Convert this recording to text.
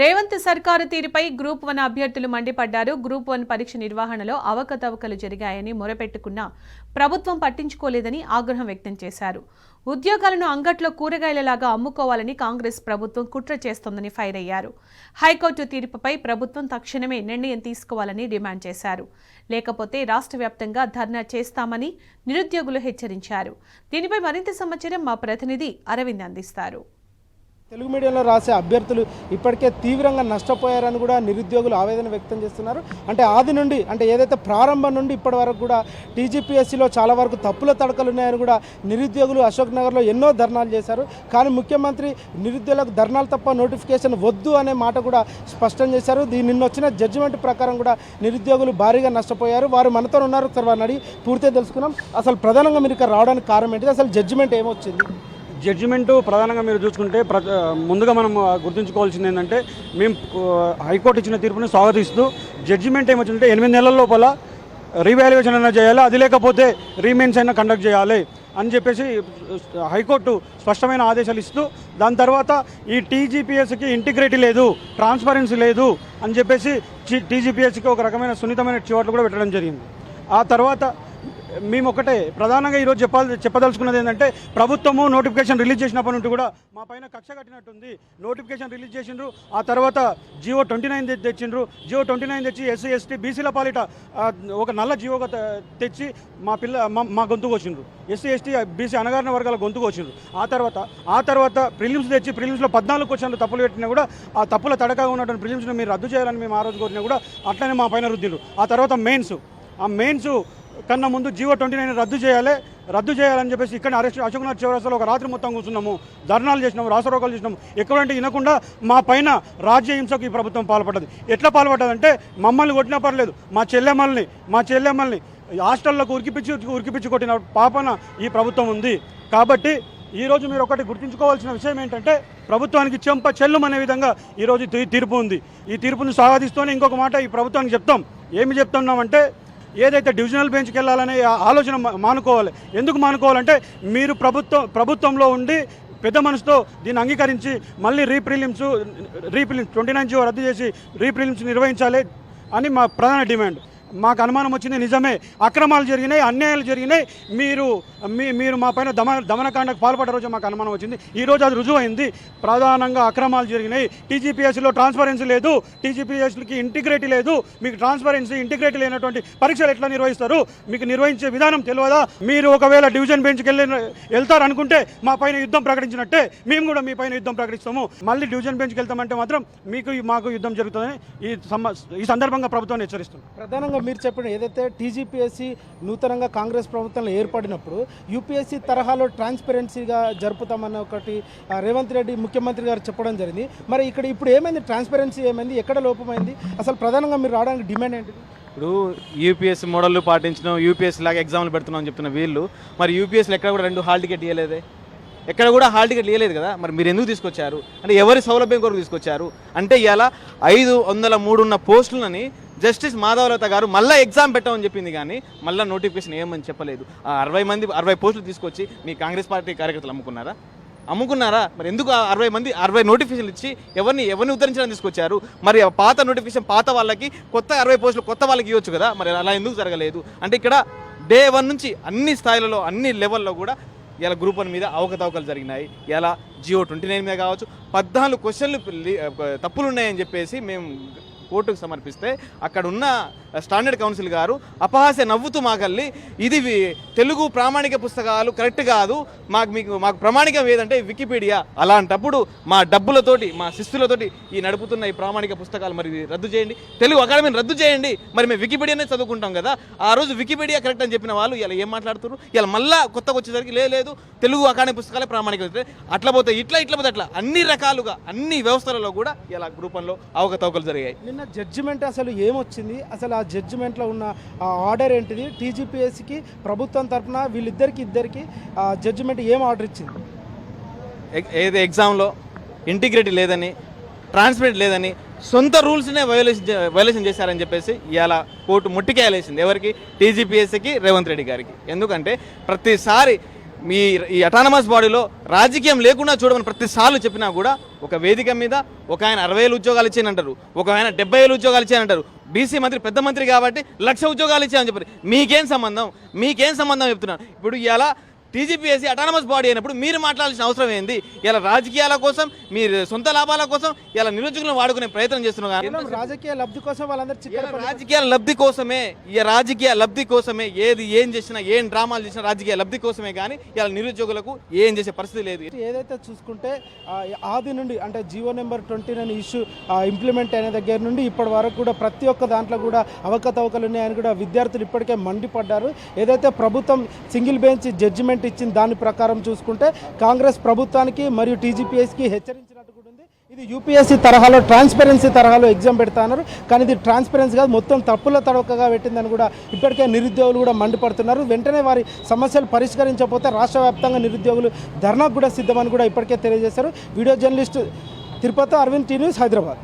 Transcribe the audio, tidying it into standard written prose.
రేవంత్ సర్కారు తీరుపై గ్రూప్ 1 అభ్యర్థులు మండిపడ్డారు. గ్రూప్ 1 పరీక్ష నిర్వహణలో అవకతవకలు జరిగాయని మొరపెట్టుకున్నా ప్రభుత్వం పట్టించుకోలేదని ఆగ్రహం వ్యక్తం చేశారు. ఉద్యోగాలను అంగట్లో కూరగాయలలాగా అమ్ముకోవాలని కాంగ్రెస్ ప్రభుత్వం కుట్ర చేస్తోందని ఫైర్ అయ్యారు. హైకోర్టు తీర్పుపై ప్రభుత్వం తక్షణమే నిర్ణయం తీసుకోవాలని డిమాండ్ చేశారు. లేకపోతే రాష్ట్ర వ్యాప్తంగా ధర్నా చేస్తామని నిరుద్యోగులు హెచ్చరించారు. దీనిపై మరింత సమాచారం మా ప్రతినిధి అరవింద్ అందిస్తారు. తెలుగు మీడియంలో రాసే అభ్యర్థులు ఇప్పటికే తీవ్రంగా నష్టపోయారని కూడా నిరుద్యోగులు ఆవేదన వ్యక్తం చేస్తున్నారు. అంటే ఆది నుండి ఏదైతే ప్రారంభం నుండి ఇప్పటి వరకు కూడా టీజీపీఎస్సీలో చాలా వరకు తప్పుల తడకలు ఉన్నాయని కూడా నిరుద్యోగులు అశోక్ నగర్లో ఎన్నో ధర్నాలు చేశారు. కానీ ముఖ్యమంత్రి నిరుద్యోగులకు ధర్నాలు తప్ప నోటిఫికేషన్ వద్దు అనే మాట కూడా స్పష్టం చేశారు. నిన్న వచ్చిన జడ్జిమెంట్ ప్రకారం కూడా నిరుద్యోగులు భారీగా నష్టపోయారు. వారు మనతో ఉన్నారు. సార్ వారిని అడిగి పూర్తిగా తెలుసుకున్నాం. అసలు ప్రధానంగా మీరు ఇక్కడ రావడానికి కారణం ఏంటిది? అసలు జడ్జిమెంట్ ఏమొచ్చింది? జడ్జిమెంటు ప్రధానంగా మీరు చూసుకుంటే ముందుగా మనం గుర్తుంచుకోవాల్సింది ఏంటంటే మేము హైకోర్టు ఇచ్చిన తీర్పుని స్వాగతిస్తూ జడ్జిమెంట్ ఏమొచ్చిందంటే 8 నెలల లోపల రీవాల్యుయేషన్ అయినా చేయాలి, అది లేకపోతే రీమెయిన్స్ అయినా కండక్ట్ చేయాలి అని చెప్పేసి హైకోర్టు స్పష్టమైన ఆదేశాలు ఇస్తూ దాని తర్వాత ఈ టీజీపీఎస్సీకి ఇంటిగ్రిటీ లేదు, ట్రాన్స్పరెన్సీ లేదు అని చెప్పేసి టీజీపీఎస్సీకి ఒక రకమైన సున్నితమైన చివాట్లు కూడా పెట్టడం జరిగింది. ఆ తర్వాత మేము ఒకటే ప్రధానంగా ఈరోజు చెప్పదలుచుకున్నది ఏంటంటే ప్రభుత్వము నోటిఫికేషన్ రిలీజ్ చేసినప్పటి నుండి కూడా మా పైన కక్ష కట్టినట్టుంది. నోటిఫికేషన్ రిలీజ్ చేసిండ్రు, ఆ తర్వాత జియో 29 తెచ్చిండ్రు. జియో 29 తెచ్చి ఎస్సీ ఎస్టీ బీసీల పాలిట ఒక నల్ల జియోగా తెచ్చి మా గొంతు కోసిండ్రు. ఎస్సీ ఎస్టీ బీసీ అణగారిన వర్గాల గొంతు కోసిండ్రు. ఆ తర్వాత ప్రిలిమ్స్ తెచ్చి ప్రిలిమ్స్లో 14 క్వశ్చన్లు తప్పులు పెట్టినా కూడా ఆ తప్పుల తడకగా ఉన్నటువంటి ప్రిలిమ్స్ని మీరు రద్దు చేయాలని మేము ఆ రోజు కోరినా కూడా అట్లనే మా పైన రుద్దిండ్రు. ఆ తర్వాత మెయిన్స్ కన్నా ముందు జియో 29 రద్దు చేయాలని చెప్పేసి ఇక్కడ అశోక్ నగర్ చౌరస్తాలో ఒక రాత్రి మొత్తం కూర్చున్నాము, ధర్నాలు చేసినాము, రాసరోకాలు చేసినాము. ఎక్కడంటే వినకుండా మా పైన రాజ్య హింసకు ఈ ప్రభుత్వం పాల్పడ్డది. ఎట్లా పాల్పడ్డదంటే మమ్మల్ని కొట్టినా పర్లేదు, మా చెల్లెమ్మల్ని హాస్టల్లోకి ఉరికిపిచ్చి కొట్టిన పాపన ఈ ప్రభుత్వం ఉంది. కాబట్టి ఈరోజు మీరు ఒకటి గుర్తుంచుకోవాల్సిన విషయం ఏంటంటే ప్రభుత్వానికి చెంప చెల్లుమనే విధంగా ఈరోజు తీర్పు ఉంది. ఈ తీర్పుని స్వాగతిస్తూనే ఇంకొక మాట ఈ ప్రభుత్వానికి చెప్తాం. ఏమి చెప్తున్నామంటే ఏదైతే డివిజనల్ బెంచ్కి వెళ్ళాలనే ఆలోచన మానుకోవాలి. ఎందుకు మానుకోవాలంటే మీరు ప్రభుత్వంలో ఉండి పెద్ద మనసుతో దీన్ని అంగీకరించి మళ్ళీ రీప్రిలిమ్స్ 29 రద్దు చేసి రీప్రిలిమ్స్ నిర్వహించాలి అని మా ప్రధాన డిమాండ్. మాకు అనుమానం వచ్చింది, నిజమే అక్రమాలు జరిగినాయి, అన్యాయాలు జరిగినాయి, మీరు మా పైన దమనకాండకు పాల్పడ్డ రోజు మాకు అనుమానం వచ్చింది. ఈరోజు అది రుజువైంది. ప్రధానంగా అక్రమాలు జరిగినాయి. టీజీపీఎస్సీలో ట్రాన్స్పరెన్సీ లేదు, టీజీపీఎస్సీకి ఇంటిగ్రిటీ లేదు. మీకు ట్రాన్స్పరెన్సీ ఇంటిగ్రిటీ లేనటువంటి పరీక్షలు ఎట్లా నిర్వహిస్తారు? మీకు నిర్వహించే విధానం తెలియదా? మీరు ఒకవేళ డివిజన్ బెంచ్కి వెళ్తారనుకుంటే మా పైన యుద్ధం ప్రకటించినట్టే మేము కూడా మీ పైన యుద్ధం ప్రకటిస్తాము. మళ్ళీ డివిజన్ బెంచ్కి వెళ్తామంటే మాత్రం మాకు యుద్ధం జరుగుతుందని ఈ సందర్భంగా ప్రభుత్వాన్ని హెచ్చరిస్తుంది. ప్రధానంగా మీరు చెప్పండి, ఏదైతే టీజీపీఎస్సీ నూతనంగా కాంగ్రెస్ ప్రభుత్వంలో ఏర్పడినప్పుడు యూపీఎస్సీ తరహాలో ట్రాన్స్పరెన్సీగా జరుపుతామన్న ఒకటి రేవంత్ రెడ్డి ముఖ్యమంత్రి గారు చెప్పడం జరిగింది. మరి ఇప్పుడు ఏమైంది? ట్రాన్స్పరెన్సీ ఏమైంది? ఎక్కడ లోపమైంది? అసలు ప్రధానంగా మీరు రావడానికి డిమాండ్ ఏంటిది? ఇప్పుడు యూపీఎస్సీ మోడల్ పాటించడం, యూపీఎస్సీ లాగా ఎగ్జామ్లు పెడుతున్నాం అని చెప్తున్న వీళ్ళు మరి యూపీఎస్సీలో ఎక్కడ కూడా 2 హాల్ టికెట్ ఇవ్వలేదే, ఎక్కడ కూడా హాల్ టికెట్ ఇవ్వలేదు కదా. మరి మీరు ఎందుకు తీసుకొచ్చారు? అంటే ఎవరి సౌలభ్యం కొరకు తీసుకొచ్చారు? అంటే ఇలా 503 ఉన్న పోస్టులని జస్టిస్ మాధవలత గారు మళ్ళీ ఎగ్జామ్ పెట్టమని చెప్పింది, కానీ మళ్ళీ నోటిఫికేషన్ ఏమని చెప్పలేదు. 60 పోస్టులు తీసుకొచ్చి మీ కాంగ్రెస్ పార్టీ కార్యకర్తలు అమ్ముకున్నారా? మరి ఎందుకు 60 నోటిఫికేషన్లు ఇచ్చి ఎవరిని ఉద్ధరించడానికి తీసుకొచ్చారు? మరి పాత నోటిఫికేషన్ పాత వాళ్ళకి, కొత్త 60 పోస్టులు కొత్త వాళ్ళకి ఇవ్వచ్చు కదా. మరి అలా ఎందుకు జరగలేదు? అంటే ఇక్కడ డే 1 నుంచి అన్ని స్థాయిలలో అన్ని లెవెల్లో కూడా ఇలా గ్రూప్ 1 మీద అవకతవకలు జరిగినాయి. ఇలా జియో 29 మీద కావచ్చు 14 క్వశ్చన్లు తప్పులు ఉన్నాయని చెప్పేసి మేము కోర్టుకు సమర్పిస్తే అక్కడ ఉన్న స్టాండర్డ్ కౌన్సిల్ గారు అపహాస్య నవ్వుతూ మాకల్లి ఇది తెలుగు ప్రామాణిక పుస్తకాలు కరెక్ట్ కాదు, మాకు ప్రామాణికం ఏదంటే వికీపీడియా, అలాంటప్పుడు మా డబ్బులతోటి మా శిస్తులతోటి నడుపుతున్న ఈ ప్రామాణిక పుస్తకాలు మరి రద్దు చేయండి, తెలుగు అకాడమీని రద్దు చేయండి, మరి మేము వికీపీడియానే చదువుకుంటాం కదా. ఆ రోజు వికీపీడియా కరెక్ట్ అని చెప్పిన వాళ్ళు ఇలా ఏం మాట్లాడుతున్నారు? ఇలా మళ్ళీ కొత్తగా వచ్చేసరికి లేదు తెలుగు అకాడమీ పుస్తకాలే ప్రామాణికం, అట్లా పోతే ఇట్లా అన్ని రకాలుగా అన్ని వ్యవస్థలలో కూడా ఇలా గ్రూప్ 1లో అవకతవకలు జరిగాయి. నిన్న జడ్జిమెంట్ అసలు ఏమొచ్చింది? అసలు ఆ జడ్జిమెంట్లో ఉన్న ఆ ఆర్డర్ ఏంటిది? టీజీపీఎస్సీకి ప్రభుత్వం తరఫున వీళ్ళిద్దరికి జడ్జిమెంట్ ఏం ఆర్డర్ ఇచ్చింది? ఏదో ఎగ్జామ్లో ఇంటిగ్రిటీ లేదని, ట్రాన్స్పరెంట్ లేదని, సొంత రూల్స్నే వైలేషన్ చేశారని చెప్పేసి ఇలా కోర్టు ముట్టికేయాలేసింది. ఎవరికి? టీజీపీఎస్సీకి, రేవంత్ రెడ్డి గారికి. ఎందుకంటే ప్రతిసారి మీ ఈ అటానమస్ బాడీలో రాజకీయం లేకుండా చూడమని ప్రతిసార్లు చెప్పినా కూడా ఒక వేదిక మీద ఒక ఆయన 60,000 ఉద్యోగాలు ఇచ్చానంటారు, ఒక ఆయన 70,000 ఉద్యోగాలు ఇచ్చానంటారు. బీసీ మంత్రి పెద్ద మంత్రి కాబట్టి 1,00,000 ఉద్యోగాలు ఇచ్చాయని చెప్పారు. మీకేం సంబంధం చెప్తున్నాను. ఇప్పుడు ఇలా టీజీపీఎస్సీ అటానమస్ బాడీ అయినప్పుడు మీరు మాట్లాడాల్సిన అవసరం ఏంది? ఇలా రాజకీయాల కోసం, మీరు సొంత లాభాల కోసం ఇలా నిరుద్యోగులను వాడుకునే ప్రయత్నం చేస్తున్నారు. రాజకీయ లబ్ధి కోసం వాళ్ళందరూ రాజకీయ లబ్ధి కోసమే ఏం చేసినా, ఏం డ్రామాలు చేసినా రాజకీయ లబ్ధి కోసమే కానీ ఇలా నిరుద్యోగులకు ఏం చేసే పరిస్థితి లేదు. ఏదైతే చూసుకుంటే ఆది నుండి అంటే జీవో నెంబర్ 29 ఇష్యూ ఇంప్లిమెంట్ అయిన దగ్గర నుండి ఇప్పటి వరకు కూడా ప్రతి ఒక్క దాంట్లో కూడా అవకతవకలు ఉన్నాయని కూడా విద్యార్థులు ఇప్పటికే మండిపడ్డారు. ఏదైతే ప్రభుత్వం సింగిల్ బెంచ్ జడ్జిమెంట్ ఇచ్చిన దాని ప్రకారం చూసుకుంటే కాంగ్రెస్ ప్రభుత్వానికి మరియు టీజీపీఎస్కి హెచ్చరించినట్టు కూడా ఉంది. ఇది యూపీఎస్సీ తరహాలో ట్రాన్స్పరెన్సీ తరహాలో ఎగ్జామ్ పెడతాన్నారు, కానీ ఇది ట్రాన్స్పరెన్సీ కాదు, మొత్తం తప్పుల తడవకగా పెట్టిందని కూడా ఇప్పటికే నిరుద్యోగులు కూడా మండిపడుతున్నారు. వెంటనే వారి సమస్యలు పరిష్కరించకపోతే రాష్ట్ర వ్యాప్తంగా నిరుద్యోగులు ధర్నాకు కూడా సిద్ధమని కూడా ఇప్పటికే తెలియజేశారు. Video journalist Tirupati Aravind, T news, Hyderabad.